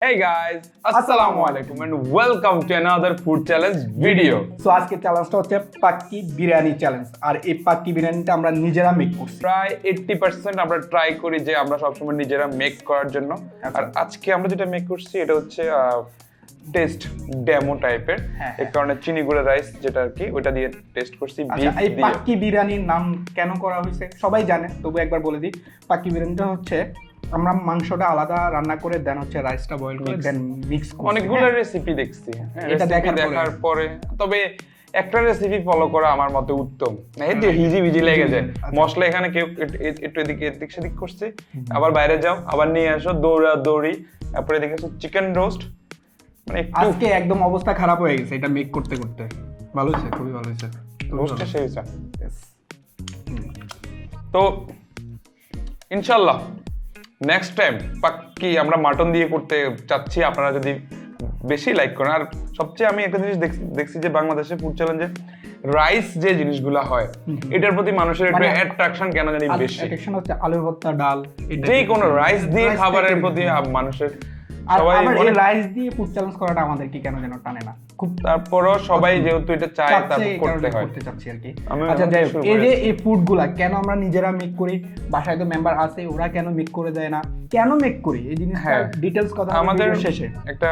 Hey guys, assalamu alaikum and welcome to another food challenge video. So আজকে চ্যালেঞ্জটা হচ্ছে pakki biryani challenge. আর এই পাক্কি বিরিয়ানিটা আমরা নিজেরা মেক করছি। প্রায় 80% আমরা ট্রাই করি যে আমরা সবসময় নিজেরা মেক করার জন্য। আর আজকে আমরা যেটা মেক করছি এটা হচ্ছে টেস্ট ডেমো টাইপের। এই কারণে চিনি গুঁড়া রাইস যেটা আর কি ওটা দিয়ে টেস্ট করছি বিফ দিয়ে। এই পাক্কি বিরিয়ানির নাম কেন করা হয়েছে সবাই জানে, তবু একবার বলে দিই। পাক্কি বিরিয়ানিটা হচ্ছে আমরা মাংসটা আলাদা রান্না করে দেন হচ্ছে রাইসটা বয়েল করে দেন মিক্স করে। অনেকগুলো রেসিপি দেখছি, এটা দেখার পরে তবে একটা রেসিপি ফলো করা আমার মতে উত্তম। এই যে হিজি লেগে যায় মশলা, এখানে কেউ একটু এদিক সেদিক করছে, আবার বাইরে যাও আবার নিয়ে আসো দৌড়ি, তারপরে এদিকে চিকেন রোস্ট। মানে আজকে একদম অবস্থা খারাপ হয়ে গেছে এটা মেক করতে করতে। ভালো হয়েছে, খুবই ভালো হয়েছে। রোস্টটা সেই হয়েছে। তো ইনশাআল্লাহ নেক্সট টাইম পাক্কি আমরা মাটন দিয়ে করতে চাচ্ছি, আপনারা যদি বেশি লাইক করেন। আর সবচেয়ে আমি একটা জিনিস দেখছি যে বাংলাদেশে ফুড চ্যালেঞ্জে রাইস যে জিনিসগুলো হয় এটার প্রতি মানুষের একটু অ্যাট্রাকশন কেন জানি বেশি। অ্যাট্রাকশন হচ্ছে আলু ভর্তা, ডাল, যে কোনো রাইস দিয়ে খাবারের প্রতি মানুষের সবাই মানে রাইস দিয়ে ফুড চ্যালেঞ্জ করাটা আমাদের কি কেন যেন টানে না খুব। তারপরও সবাই যেহেতু এটা চায় তারপর করতে হয়, করতে চাচ্ছি আর কি। আচ্ছা যাই হোক, এই যে এই ফুডগুলা কেন আমরা নিজেরা মেক করি, বাসায় তো মেম্বার আছে ওরা কেন মেক করে দেয় না, কেন মেক করি এই জিনিসটা ডিটেইলস কথা আমাদের শেষে একটা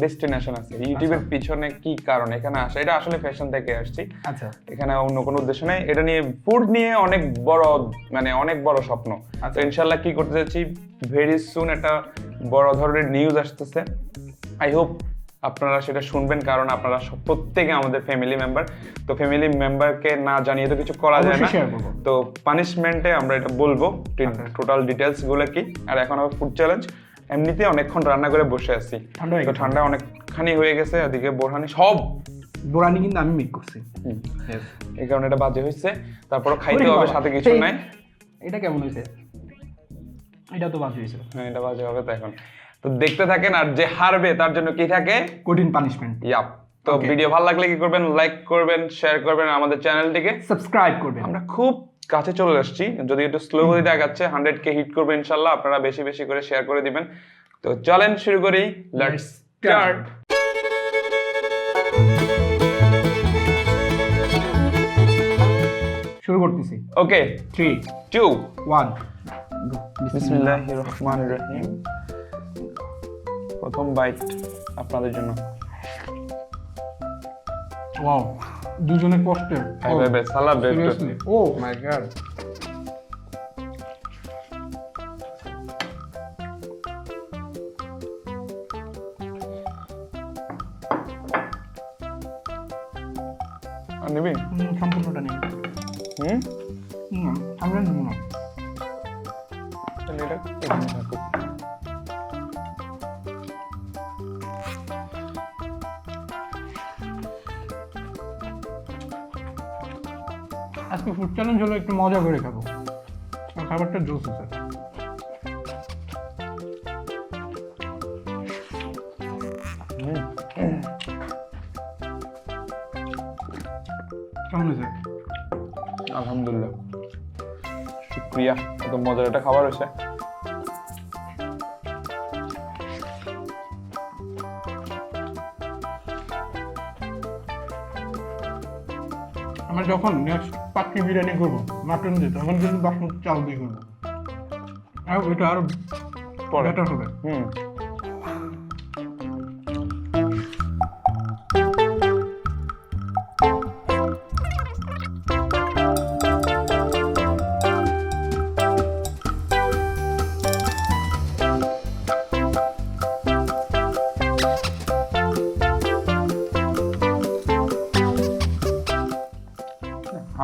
ডেস্টিনেশন আছে ইউটিউবের পিছনে কি কারণ এখানে আসা। এটা আসলে ফ্যাশন থেকে আসছি। আচ্ছা, এখানে অন্য কোনো উদ্দেশ্য নেই। এটা নিয়ে ফুড নিয়ে অনেক বড় স্বপ্ন। তো ইনশাআল্লাহ কি করতে যাচ্ছি, ভেরি সুন একটা বড় ধরনের নিউজ আসতেছে। আই হোপ আপনারা সেটা শুনবেন, কারণ আপনারা প্রত্যেকে আমাদের ফ্যামিলি মেম্বার। তো ফ্যামিলি মেম্বারকে না জানিয়ে তো কিছু করা যায় না। তো পানিশমেন্টে আমরা এটা বলবো টোটাল ডিটেলস গুলো কি। আর এখন আবার ফুড চ্যালেঞ্জ, এমনিতে অনেকক্ষণ রান্না করে বসে আছি, তো ঠান্ডা অনেকখানি হয়ে গেছে। এদিকে বোরহানি কিন্তু আমি মেক করছি, এই কারণে এটা বাজে হয়েছে। তারপর খাইতে হবে, সাথে কিছু নাই। এটা কেমন হয়েছে? এটা তো বাজে হয়েছে। হ্যাঁ, এটা বাজে হবে। তো এখন তো দেখতে থাকেন, আর যে হারবে তার জন্য কি থাকে, কঠিন পানিশমেন্ট। ইয়াপ। তো ভিডিও ভালো লাগলে কি করবেন, লাইক করবেন, শেয়ার করবেন, আমাদের চ্যানেলটিকে সাবস্ক্রাইব করবেন। আমরা খুব কাছে চলে আসছি, যদি একটু স্লো গতিতে আগাচ্ছে। 100K হিট করবে ইনশাআল্লাহ। আপনারা বেশি বেশি করে শেয়ার করে দিবেন। তো চলেন শুরু করি, লেটস স্টার্ট। শুরু করতেছি। ওকে, 3 2 1 বিসমিল্লাহির রহমানির রহিম। প্রথম বাইট আপনাদের জন্য। ওয়াও, দুজনে কষ্টে। বাই salad best. Oh my God, নিবি সম্পূর্ণটা নেই। আমরা নেব না। এটা এখানে থাকুক। আজকে ফুড চ্যালেঞ্জ হলো একটু মজা করে খাবো, আর খাবারটা জোস আছে। কেমন হয়েছে? আলহামদুলিল্লাহ, শুকরিয়া। এত মজার একটা খাবার হয়েছে। আমরা যখন নেক্সট পাক্কি বিরিয়ানি করবো মাটন দিয়ে, তখন কিন্তু বাসমতি চাল দিয়ে করবো, আর ওইটা আরো বেটার হবে।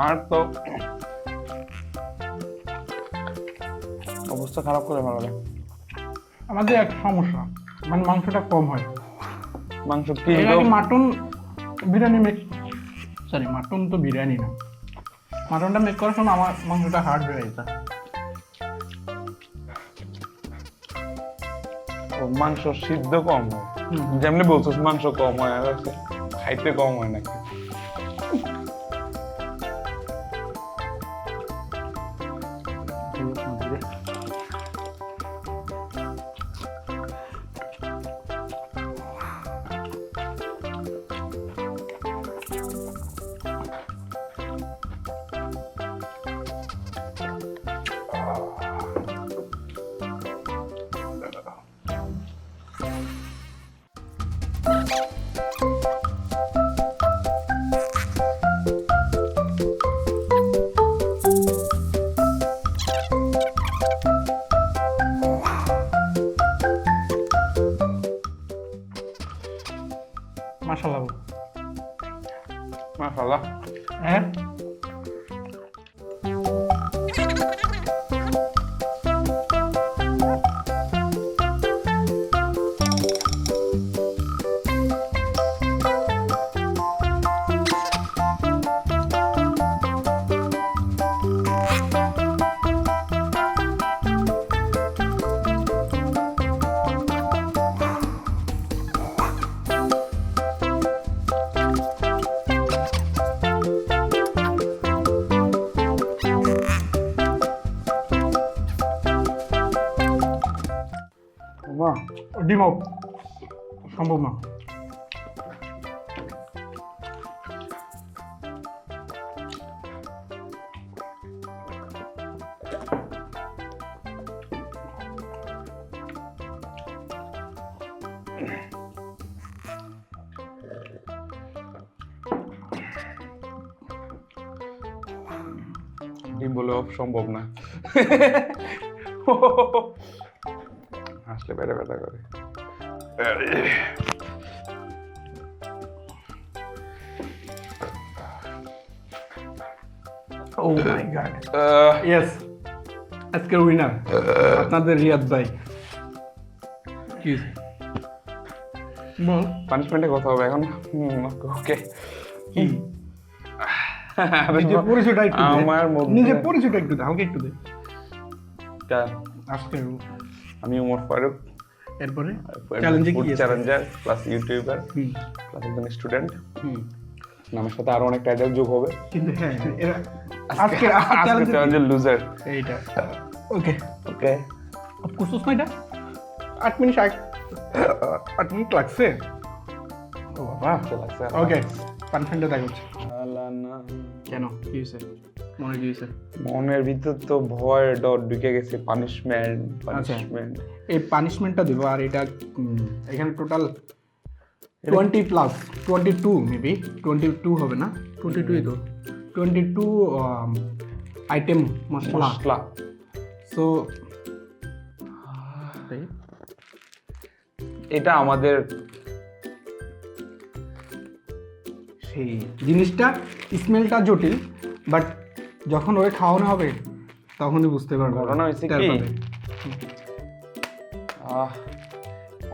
আর তো অবস্থা খারাপ করে ভালো লাগে। আমাদের এক সমস্যা, মানে মাংসটা কম হয়। মাংস কি মাটন বিরিয়ানি মাটন তো বিরিয়ানি না, মাটনটা মেক করার সময় আমার মাংসটা হার্ড হয়ে গেছে। মাংস সিদ্ধ কম হয়, যেমনি বলছিস মাংস কম হয়, আর খাইতে কম হয় নাকি? মাশাআল্লাহ। মাশাআল্লাহ। হ্যাঁ বাহ, ডিম আউট সম্ভব না। ডিম বলেও সম্ভব না। আসলে বেড়ে ব্যথা করে। ও মাই গড, ইয়েস, আজকের উইনার আপনাদের রিয়াদ ভাই। কি বল, পানিশমেন্টে কথা হবে এখন। ওকে, কি নিজের পরিচয়টা একটু দে। আমার মধ্যে নিজের পরিচয়টা একটু দে, আমাকে একটু দে। আজকে আমি উমর ফারুক, এরপরে চ্যালেঞ্জে কি আছে? চ্যালেঞ্জার প্লাস ইউটিউবার প্লাস একজন স্টুডেন্ট। নামের সাথে আরো অনেক টাইটেল যোগ হবে, কিন্তু হ্যাঁ এরা আজকে চ্যালেঞ্জের লুজার এইটা। ওকে ওকে, अब कुछ उसमें এটা 8 মিনিট 8 মিনিট লাগছে। ও বাবা, ওকে পানিশমেন্টে দেখা হচ্ছে। কেন কি হয়েছে, মনে কি হয়েছে? মনের ভিতর তো ভয় ডট ঢুকে গেছে। পানিশমেন্ট পানিশমেন্ট, এই পানিশমেন্টটা দেবো। আর এটা এখানে টোটাল 20 প্লাস 22 মেবি 22 হবে না, 22 তো 22 আইটেম মশলা। সো এটা আমাদের সেই জিনিসটা স্মেলটা জটিল, বাট যখন ওরে খাওয়ানো হবে তখনই বুঝতে পারবে। ঘটনা হয়েছে কি,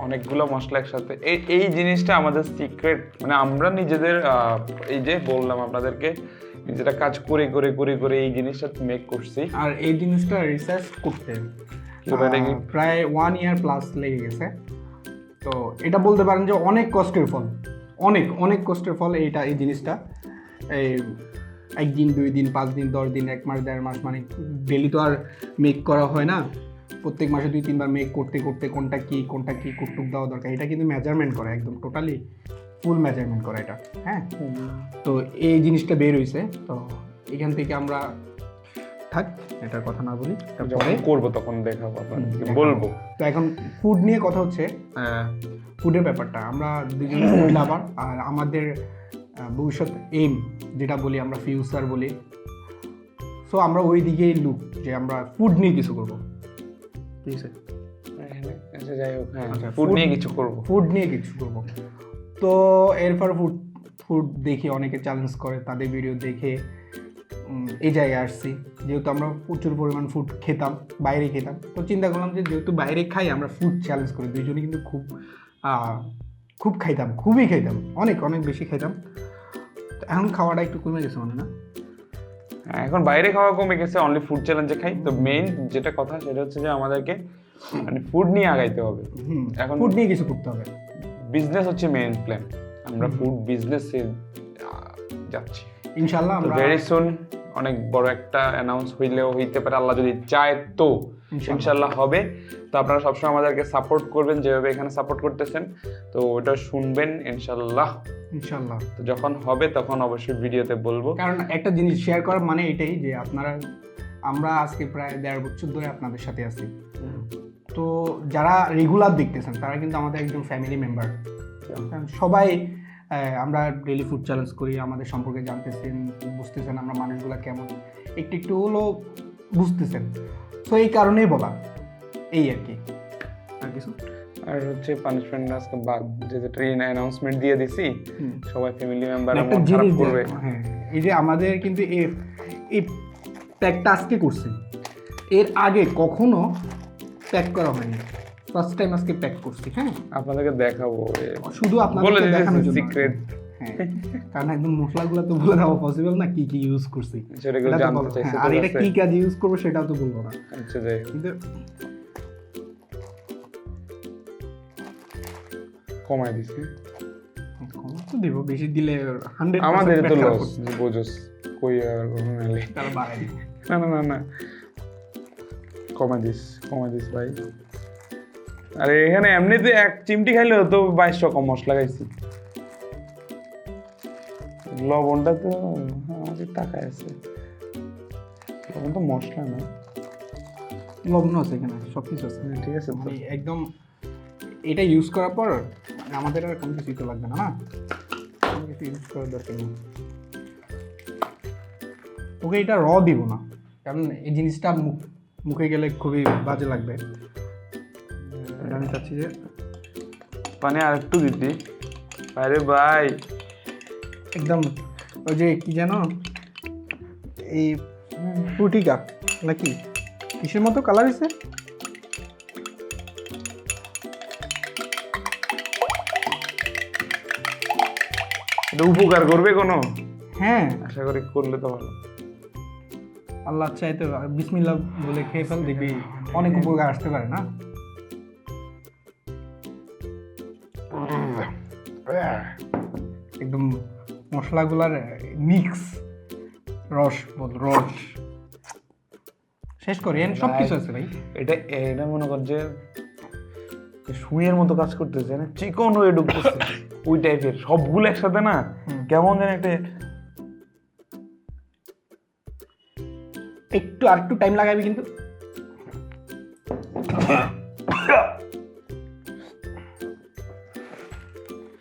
অনেকগুলো মশলা একসাথে। এই জিনিসটা আমাদের সিক্রেট, মানে আমরা নিজেদের এই যে বললাম আপনাদেরকে, নিজেরা কাজ করে করে করে করে এই জিনিসটা মেক করছি। আর এই জিনিসটা রিসার্চ করতে প্রায় 1 ইয়ার প্লাস লেগে গেছে। তো এটা বলতে পারেন যে অনেক কষ্টের ফল, অনেক অনেক কষ্টের ফল এইটা। এই জিনিসটা এই 1 দিন 2 দিন 5 দিন 10 দিন 1 মাস 1.5 মাস, মানে ডেলি তো আর মেক করা হয় না। প্রত্যেক মাসে 2-3 বার মেক করতে করতে কোনটা কি কুটুক দেওয়া দরকার, এটা কিন্তু মেজারমেন্ট করা, একদম টোটালি ফুল মেজারমেন্ট করা এটা। হ্যাঁ, তো এই জিনিসটা বের হয়েছে। তো এখান থেকে আমরা থাক, এটার কথা না বলি, যখন করবো তখন দেখাবো আপনাদেরকে, বলবো। তো এখন ফুড নিয়ে কথা হচ্ছে, ফুডের ব্যাপারটা। আমরা দুজনে ফুড লাভার, আর আমাদের ভবিষ্যৎ এইম যেটা বলি আমরা, ফিউচার বলি। সো আমরা ওই দিকেই লুক যে আমরা ফুড নিয়ে কিছু করবো। ঠিক আছে, আচ্ছা যাই হোক, হ্যাঁ ফুড নিয়ে কিছু করবো, ফুড নিয়ে কিছু করবো। তো এরপর ফুড দেখে অনেকে চ্যালেঞ্জ করে, তাদের ভিডিও দেখে এই জায়গায় আসছি। যেহেতু আমরা প্রচুর পরিমাণ ফুড খেতাম, বাইরে খেতাম, তো চিন্তা করলাম যে যেহেতু বাইরে খাই, আমরা ফুড চ্যালেঞ্জ করি। দুইজনে কিন্তু খুব খাইতাম, খুবই খাইতাম, অনেক অনেক বেশি খাইতাম। তো এখন খাওয়াটা একটু কমে গেছে মনে না? এখন বাইরে খাওয়া কমে গেছে, অনলি ফুড চ্যালেঞ্জে খাই। তো মেইন যেটা কথা সেটা হচ্ছে যে আমাদেরকে মানে ফুড নিয়ে আগাইতে হবে। এখন ফুড নিয়ে কিছু করতে হবে, বিজনেস হচ্ছে মেইন প্ল্যান। আমরা ফুড বিজনেসে যাচ্ছি ইনশাআল্লাহ। আমরা ভেরি সুন অনেক বড় একটা অ্যানাউন্স হইলেও হইতে পারে, আল্লাহ যদি চায় তো ইনশাআল্লাহ হবে। তো আপনারা সবসময় আমাদেরকে সাপোর্ট করবেন, যেভাবে এখানে সাপোর্ট করতেছেন। তো ওটা শুনবেন ইনশাআল্লাহ। তো যখন হবে তখন অবশ্যই ভিডিওতে বলবো। কারণ একটা জিনিস শেয়ার করার মানে এটাই যে আমরা আজকে প্রায় 1.5 বছর ধরে আপনাদের সাথে আছি। তো যারা রেগুলার দেখতেছেন তারা কিন্তু আমাদের একদম ফ্যামিলি মেম্বার। সবাই আমরা ডেইলি ফুড চ্যালেঞ্জ করি, আমাদের সম্পর্কে জানতেছেন, বুঝতেছেন আমরা মানুষগুলো কেমন, একটু একটু হলো বুঝতেছেন। তো এই কারণেই বলা, এই আর কি, আর কিছু। আর হচ্ছে পানিশমেন্ট আজকে বাদ, যে ট্রেন অ্যানাউন্সমেন্ট দিয়ে দিছি, সবাই ফ্যামিলি মেম্বার একটা মন খারাপ জিনিস করবে। হ্যাঁ, এই যে আমাদের কিন্তু এই প্যাকটা আজকে করছি, এর আগে কখনো প্যাক করা হয়নি, ফার্স্ট টাইম আজকে প্যাক করছি। হ্যাঁ, আপনাদেরকে দেখাবো, শুধু আপনাদেরকে দেখানোর জন্য সিক্রেট। হ্যাঁ, কারণ একদম মশলাগুলো তো বলে দেওয়া পসিবল না, কি কি ইউজ করছি সেটাকে এটা তো জানতে বলবো। চাইছে, হ্যাঁ, আর এটা কি কাজে ইউজ করবো সেটাও তো বলবো না। আচ্ছা যাই, কিন্তু কমাই দিছি। কম তো দিব, বেশি দিলে 100% আমাদের তো খারাপ লস, করছে। বুঝোস, কই আর কোনো নাইলে। তাহলে বাড়াই দিই। না না না না, কমাই দিস ভাই। আরে এখানে এমনিতে এক চিমটি খাইলে তো 22 রকম মশলা খাইছি। লবণটা তো আমাদের টাকায় আছে, লবণ তো মশলা না। লবণ আছে এখানে, সব কিছু আছে। ঠিক আছে তো। মানে একদম এটা ইউজ করার পর মানে আমাদের আর কোনো কিছু তো লাগবে না, না কোনো কিছু ইউজ করার দরকার নেই। ওকে এটা র দিব না, কারণ এই জিনিসটা মুখে গেলে খুবই বাজে লাগবে। এটা আমি চাচ্ছি যে পানি আর একটু দিতি। আরে ভাই, একদম ওই যে কি জানো, এই ফ্রুটিকা নাকি কিসের মতো কালার হয়েছে, এটা উপকার করবে কোনো? হ্যাঁ আশা করি করলে তো ভালো। আল্লাহ চাইতে বিসমিল্লাহ বলে খেয়ে ফেল, দেখবি অনেক উপকার আসতে পারে না। একদম মশলাগুলার মিক্স, রস শেষ করি, সব কিছু আছে ভাই। এটা এটা মনে কর যে সুইয়ের মতো কাজ করতেছে না, চিকন হয়ে ঢুকতেছে ওই টাইপের সবগুলো একসাথে না, কেমন যেন একটা। একটু আর একটু টাইম লাগাবি কিন্তু।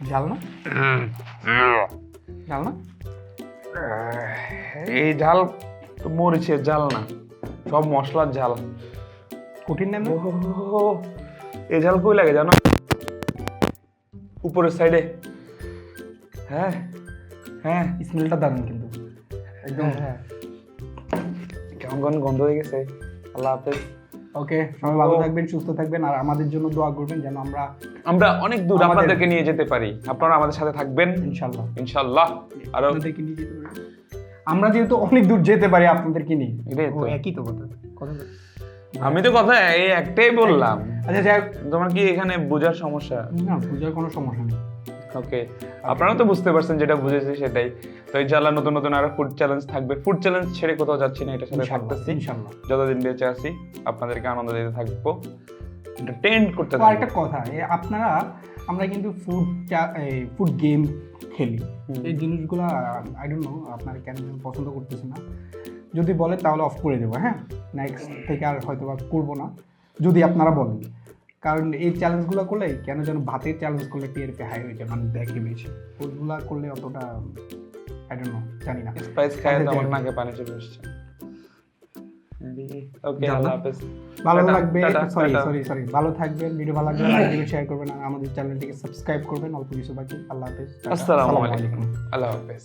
ঝাল না, ঝাল না, এই ঝাল তো মরিচের ঝাল না, সব মশলার ঝাল। কঠিন না? এই ঝাল কই লাগে জানো? উপরের সাইডে। হ্যাঁ হ্যাঁ, স্মেলটা দারুণ কিন্তু একদম। হ্যাঁ, কেমন গন্ধ হয়ে গেছে। আল্লাহ হাফেজ। ওকে, সবাই ভালো থাকবেন, সুস্থ থাকবেন, আর আমাদের জন্য দোয়া করবেন যেন আমরা অনেক দূর আপনাদেরকে নিয়ে যেতে পারি। আপনারা আমাদের সাথে থাকবেন ইনশাআল্লাহ। আর আপনাদেরকে নিয়ে যেতে পারি, আমরা যেহেতু অনেক দূর যেতে পারি আপনাদেরকে নিয়ে। এটাই তো। একই তো কথা। আমি তো কথা এই একটাই বললাম। আচ্ছা যাই হোক, তোমার কি এখানে বোঝার সমস্যা? না বুঝার কোনো সমস্যা নেই। ওকে, আপনারা তো বুঝতে পারছেন, যেটা বুঝেছি সেটাই। তো ইনশাআল্লাহ নতুন নতুন আরো ফুড চ্যালেঞ্জ থাকবে। ফুড চ্যালেঞ্জ ছেড়ে কোথাও যাচ্ছি না, এটার সাথে থাকতেছি ইনশাআল্লাহ। যতদিন বেঁচে আছি আপনাদেরকে আনন্দ দিতে থাকবো, এন্টারটেইন করতে তো থাকবো। একটা কথা, আপনারা আমরা কিন্তু ফুড গেম খেলি, এই জিনিসগুলো আই ডোন্ট নো আপনারা কেন পছন্দ করতেছেন না। যদি বলে তাহলে অফ করে দেবো। হ্যাঁ, নেক্সট থেকে আর হয়তো বা করবো না যদি আপনারা বলেন, কারণ এই চ্যালেঞ্জগুলো করলে কেন যেন ভাতের চ্যালেঞ্জ করলে টিআরপি হাই হয়ে যায়, মানে দেখে বেশি। ওইগুলো করলে অতটা আই ডোন্ট নো, জানি না। স্পাইস খায় তো আমার নাকে পানি চলে আসছে। ওকে, আল্লাহ হাফেজ। ভালো টাটা, লাগবে, tata, sorry tata. Sorry sorry ভালো থাকবেন, ভিডিও ভালো লাগলে লাইক দিবেন, শেয়ার করবেন, আর আমাদের চ্যানেলটিকে সাবস্ক্রাইব করবেন। অল্প কিছু বাকি। আল্লাহ হাফেজ, আসসালামু আলাইকুম। আল্লাহ হাফেজ।